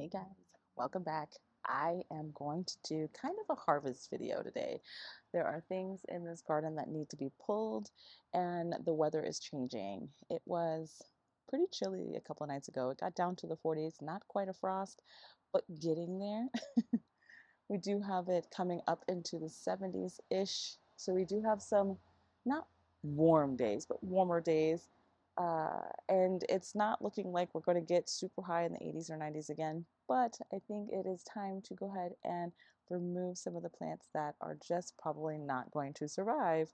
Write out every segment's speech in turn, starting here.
Hey guys, welcome back. I am going to do kind of a harvest video today. There are things in this garden that need to be pulled, and the weather is changing. It was pretty chilly a couple of nights ago. It got down to the 40s, not quite a frost, but getting there. We do have it coming up into the 70s-ish. So we do have some not warm days, but warmer days. And it's not looking like we're going to get super high in the 80s or 90s again. But I think it is time to go ahead and remove some of the plants that are just probably not going to survive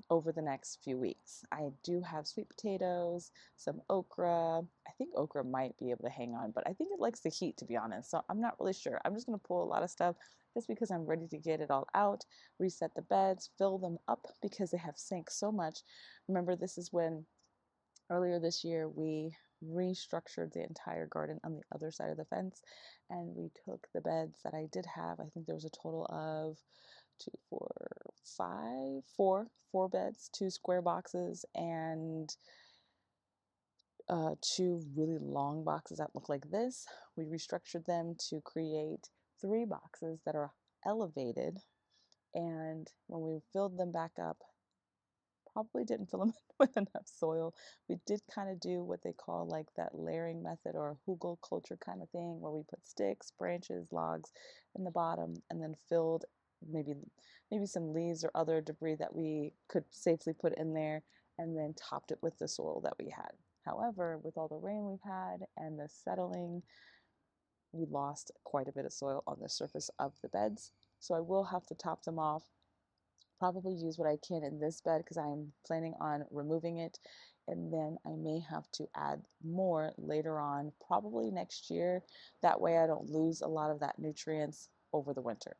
over the next few weeks. I do have sweet potatoes, some okra. I think okra might be able to hang on, but I think it likes the heat, to be honest. So I'm not really sure. I'm just going to pull a lot of stuff just because I'm ready to get it all out, reset the beds, fill them up because they have sank so much. Remember, this is when earlier this year we restructured the entire garden on the other side of the fence, and we took the beds that I did have. I think there was a total of two, four, five, four beds, two square boxes, and two really long boxes that look like this. We restructured them to create three boxes that are elevated, and when we filled them back up, probably didn't fill them with enough soil. We did kind of do what they call like that layering method or hugelkultur kind of thing, where we put sticks, branches, logs in the bottom, and then filled maybe some leaves or other debris that we could safely put in there, and then topped it with the soil that we had. However, with all the rain we've had and the settling, we lost quite a bit of soil on the surface of the beds. So I will have to top them off, probably use what I can in this bed because I'm planning on removing it, and then I may have to add more later on, probably next year. That way I don't lose a lot of that nutrients over the winter.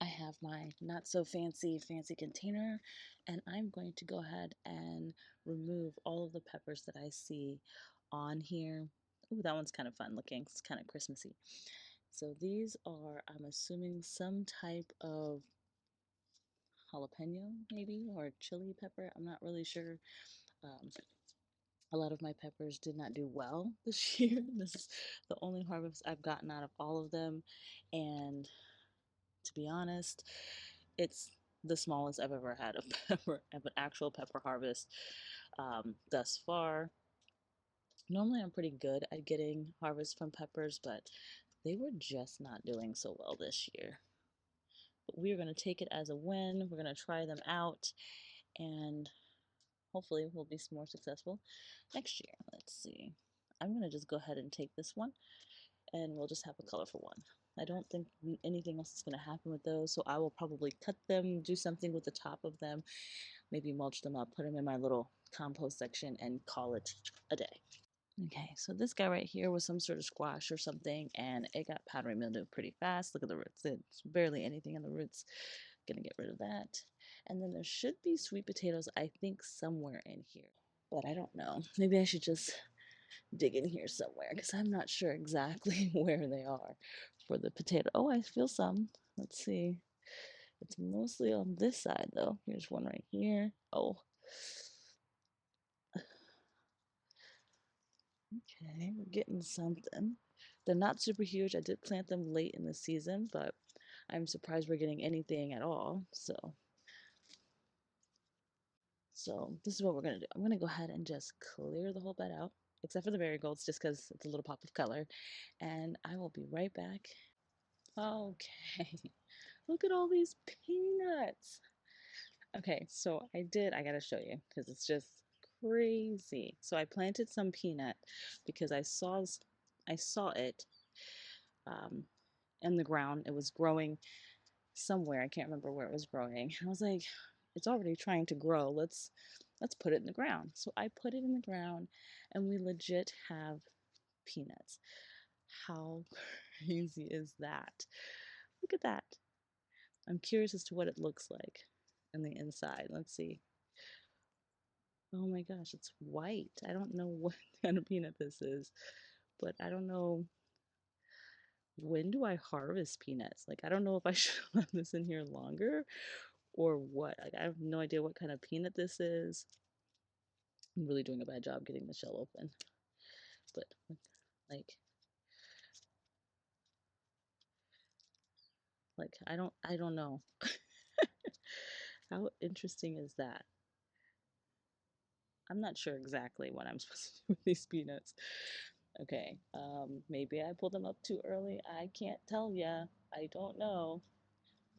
I have my not so fancy container, and I'm going to go ahead and remove all of the peppers that I see on here. Ooh, that one's kind of fun looking. It's kind of Christmassy. So these are, I'm assuming, some type of jalapeno maybe, or chili pepper. I'm not really sure. Um, a lot of my peppers did not do well this year. This is the only harvest I've gotten out of all of them, and to be honest, it's the smallest I've ever had of pepper of an actual pepper harvest thus far. Normally I'm pretty good at getting harvest from peppers, but they were just not doing so well this year. But we're going to take it as a win. We're going to try them out, and hopefully we'll be more successful next year. Let's see. I'm going to just go ahead and take this one, and we'll just have a colorful one. I don't think anything else is going to happen with those, so I will probably cut them, do something with the top of them, maybe mulch them up, put them in my little compost section, and call it a day. Okay, so this guy right here was some sort of squash or something, and it got powdery mildew pretty fast. Look at the roots. There's barely anything in the roots. Gonna get rid of that. And then there should be sweet potatoes, I think, somewhere in here, but I don't know. Maybe I should just dig in here somewhere because I'm not sure exactly where they are for the potato. Oh, I feel some. Let's see. It's mostly on this side though. Here's one right here. Oh, okay, we're getting something. They're not super huge. I did plant them late in the season, but I'm surprised we're getting anything at all. So this is what we're gonna do. I'm gonna go ahead and just clear the whole bed out, except for the marigolds, just because it's a little pop of color. And I will be right back. Okay, look at all these peanuts. Okay, so I gotta show you because it's just crazy. So I planted some peanut because I saw it um, in the ground. It was growing somewhere. I can't remember where it was growing. I was like, it's already trying to grow. Let's put it in the ground. So I put it in the ground, and we legit have peanuts. How crazy is that? Look at that. I'm curious as to what it looks like on the inside. Let's see. Oh my gosh, it's white. I don't know what kind of peanut this is, but I don't know, when do I harvest peanuts? Like, I don't know if I should have this in here longer or what. Like, I have no idea what kind of peanut this is. I'm really doing a bad job getting the shell open. But, like, Like, I don't know. How interesting is that? I'm not sure exactly what I'm supposed to do with these peanuts. Okay, maybe I pulled them up too early. I can't tell ya. I don't know.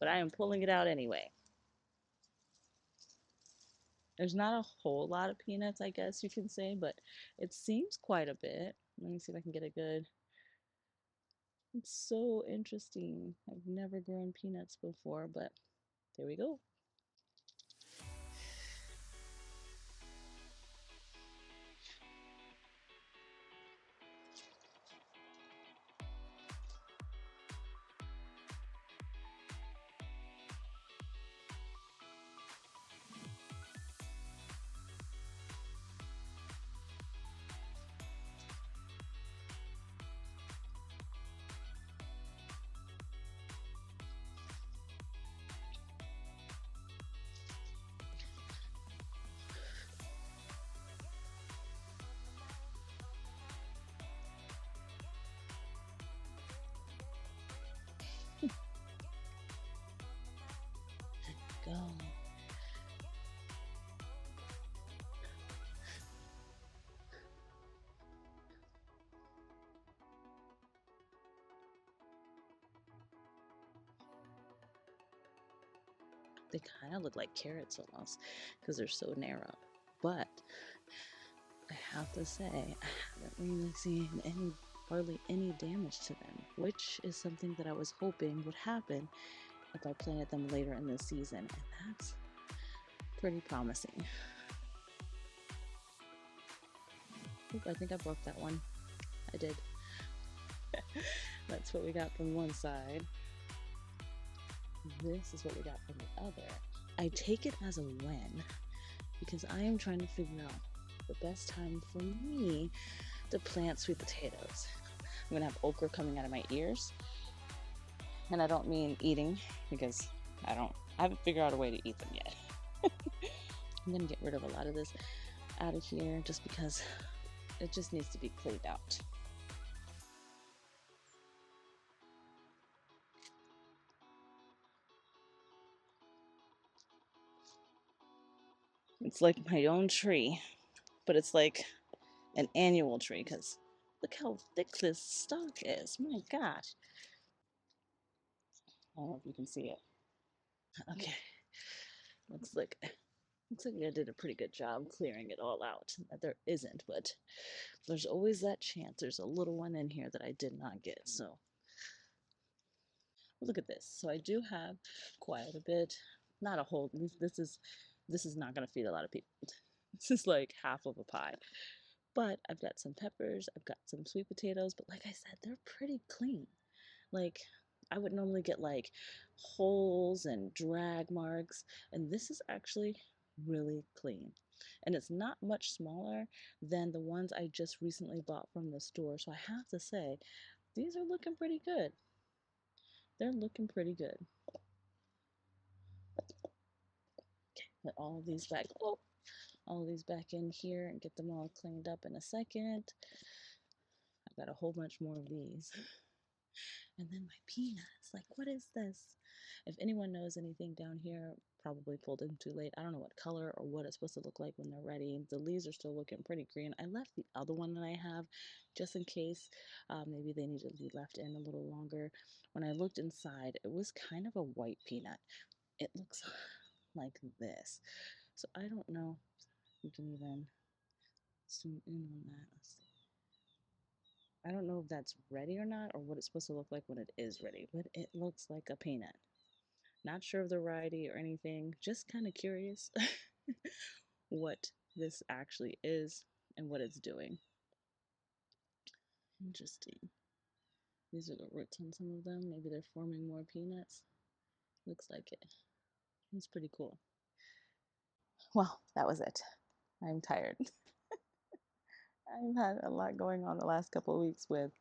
But I am pulling it out anyway. There's not a whole lot of peanuts, I guess you can say, but it seems quite a bit. Let me see if I can get a good. It's so interesting. I've never grown peanuts before, but there we go. Go. They kind of look like carrots almost because they're so narrow. But I have to say, I haven't really seen hardly any damage to them, which is something that I was hoping would happen if I planted them later in the season, and that's pretty promising. Oop, I think I broke that one. I did. That's what we got from one side. This is what we got from the other. I take it as a win because I am trying to figure out the best time for me to plant sweet potatoes. I'm gonna have okra coming out of my ears, and I don't mean eating because I haven't figured out a way to eat them yet. I'm gonna get rid of a lot of this out of here just because it just needs to be cleaned out. It's like my own tree, but it's like an annual tree because look how thick this stalk is. My gosh. I don't know if you can see it. Okay. Looks like I did a pretty good job clearing it all out. There isn't, but there's always that chance. There's a little one in here that I did not get. So look at this. So I do have quite a bit. Not a whole. This is not gonna feed a lot of people. This is like half of a pie. But I've got some peppers. I've got some sweet potatoes. But like I said, they're pretty clean. Like I would normally get like holes and drag marks, and this is actually really clean. And it's not much smaller than the ones I just recently bought from the store. So I have to say, these are looking pretty good. They're looking pretty good. Okay, put all of these back. Oh, all of these back in here and get them all cleaned up in a second. I've got a whole bunch more of these. And then my peanuts. Like, what is this? If anyone knows anything down here, probably pulled in too late. I don't know what color or what it's supposed to look like when they're ready. The leaves are still looking pretty green. I left the other one that I have just in case maybe they need to be left in a little longer. When I looked inside, it was kind of a white peanut. It looks like this. So I don't know if you can even zoom in on that. Let's see. I don't know if that's ready or not, or what it's supposed to look like when it is ready, but it looks like a peanut. Not sure of the variety or anything, just kind of curious what this actually is and what it's doing. Interesting. These are the roots on some of them. Maybe they're forming more peanuts. Looks like it. It's pretty cool. Well, that was it. I'm tired. I've had a lot going on the last couple of weeks with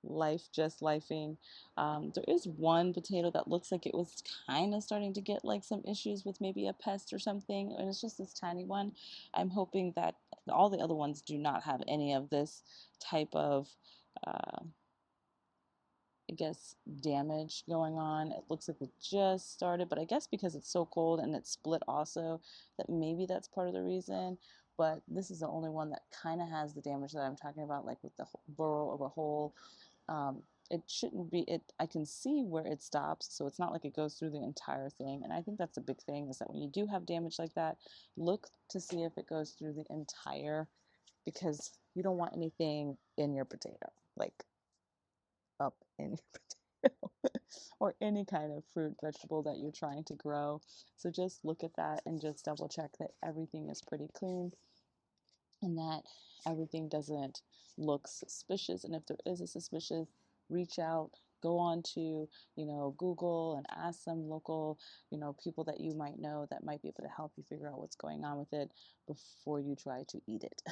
life just lifing. There is one potato that looks like it was kind of starting to get like some issues with maybe a pest or something, and it's just this tiny one. I'm hoping that all the other ones do not have any of this type of guess, damage going on. It looks like it just started, but I guess because it's so cold and it's split also, that maybe that's part of the reason. But this is the only one that kind of has the damage that I'm talking about, like with the burrow of a hole. It shouldn't be it. I can see where it stops, so it's not like it goes through the entire thing. And I think that's a big thing, is that when you do have damage like that, look to see if it goes through the entire, because you don't want anything in your potato, like up in your potato, or any kind of fruit, vegetable that you're trying to grow. So just look at that and just double check that everything is pretty clean and that everything doesn't look suspicious. And if there is a suspicious, reach out, go on to, Google, and ask some local, people that you might know that might be able to help you figure out what's going on with it before you try to eat it.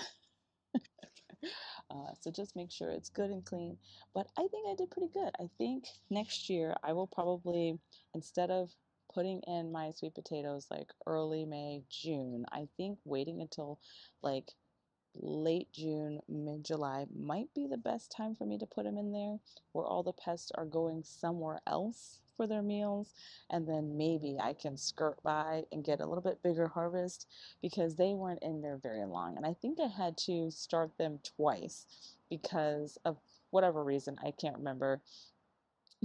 So just make sure it's good and clean. But I think I did pretty good. I think next year I will probably, instead of putting in my sweet potatoes like early May, June, I think waiting until like late June, mid July might be the best time for me to put them in there, where all the pests are going somewhere else for their meals. And then maybe I can skirt by and get a little bit bigger harvest, because they weren't in there very long. And I think I had to start them twice because of whatever reason. I can't remember.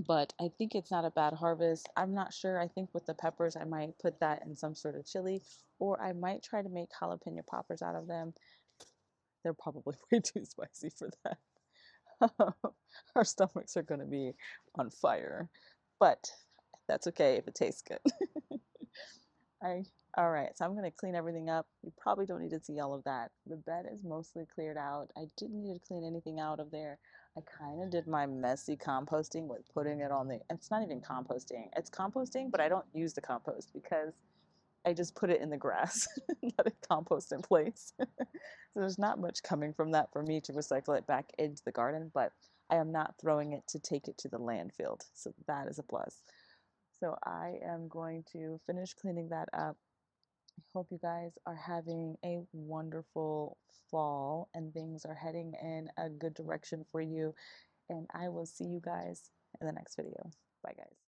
But I think it's not a bad harvest. I'm not sure. I think with the peppers, I might put that in some sort of chili, or I might try to make jalapeno poppers out of them. They're probably way too spicy for that. Our stomachs are going to be on fire, but that's okay if it tastes good. I All right, so I'm going to clean everything up. You probably don't need to see all of that. The bed is mostly cleared out. I didn't need to clean anything out of there. I kind of did my messy composting with putting it on the, it's not even composting. It's composting, but I don't use the compost because I just put it in the grass, let it compost in place. So there's not much coming from that for me to recycle it back into the garden, but I am not throwing it to take it to the landfill. So that is a plus. So I am going to finish cleaning that up. I hope you guys are having a wonderful fall and things are heading in a good direction for you. And I will see you guys in the next video. Bye, guys.